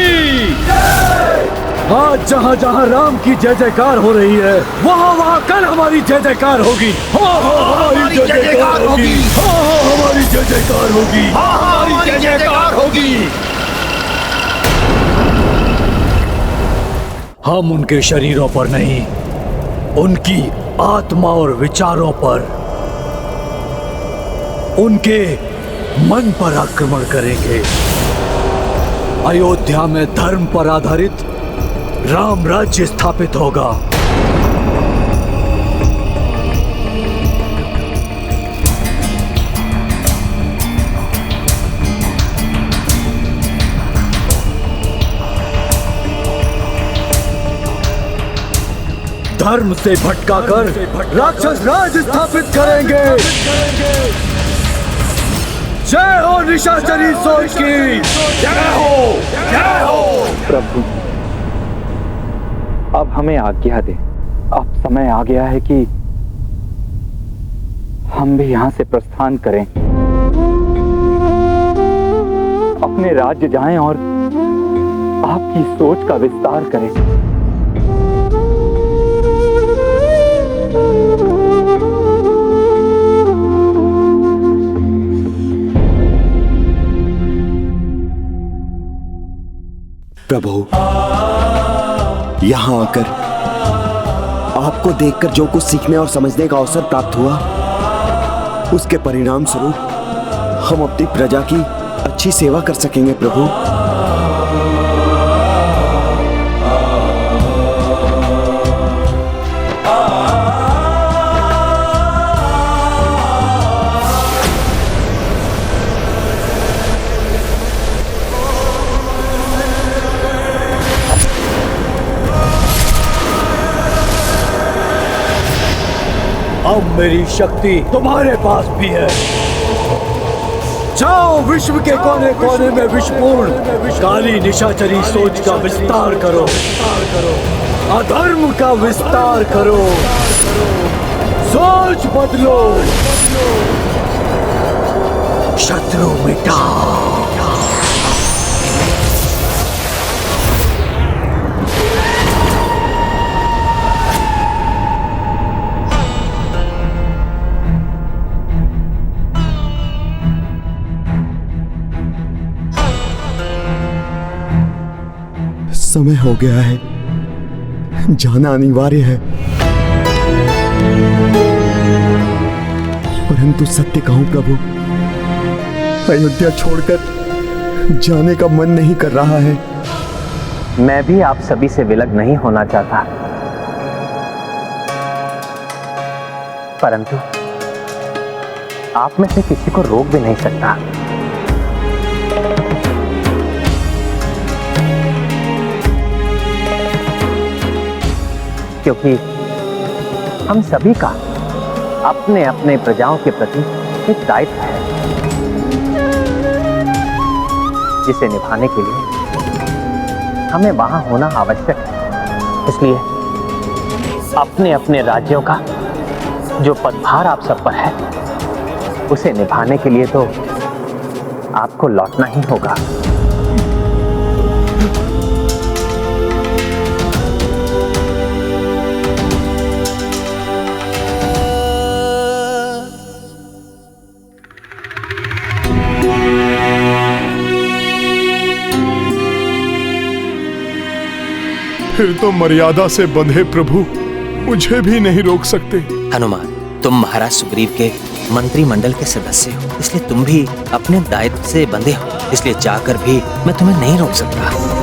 आज जहाँ जहाँ राम की जय जयकार हो रही है, वहाँ वहाँ कल हमारी जय जयकार होगी। हमारी जय जयकार होगी। हमारी जय जयकार होगी। हमारी जय जयकार होगी। हम उनके शरीरों पर नहीं, उनकी आत्मा और विचारों पर, उनके मन पर आक्रमण करेंगे। अयोध्या में धर्म पर आधारित राम राज्य स्थापित होगा। धर्म से भटकाकर राक्षस राज स्थापित करेंगे। जय हो निशाचरी सोच की, जय हो, जय हो। प्रभु, अब हमें आज्ञा दे। अब समय आ गया है कि हम भी यहां से प्रस्थान करें, अपने राज्य जाएं और आपकी सोच का विस्तार करें। प्रभु, यहाँ आकर आपको देखकर जो कुछ सीखने और समझने का अवसर प्राप्त हुआ, उसके परिणाम स्वरूप हम अपनी प्रजा की अच्छी सेवा कर सकेंगे। प्रभु, अब मेरी शक्ति तुम्हारे पास भी है। जाओ, विश्व के कोने कोने में विषपूर्ण काली निशाचरी सोच का विस्तार करो, अधर्म का विस्तार करो, सोच बदलो, शत्रु मिटाओ। समय हो गया है, जाना अनिवार्य है। परंतु सत्य कहूं प्रभु, अयोध्या छोड़कर जाने का मन नहीं कर रहा है। मैं भी आप सभी से विलग नहीं होना चाहता, परंतु आप में से किसी को रोक भी नहीं सकता। क्योंकि हम सभी का अपने अपने प्रजाओं के प्रति एक दायित्व है, जिसे निभाने के लिए हमें वहां होना आवश्यक है। इसलिए अपने अपने राज्यों का जो पदभार आप सब पर है, उसे निभाने के लिए तो आपको लौटना ही होगा। फिर तो मर्यादा से बंधे प्रभु मुझे भी नहीं रोक सकते। हनुमान, तुम महाराज सुग्रीव के मंत्रिमंडल के सदस्य हो, इसलिए तुम भी अपने दायित्व से बंधे हो, इसलिए जाकर भी मैं तुम्हें नहीं रोक सकता।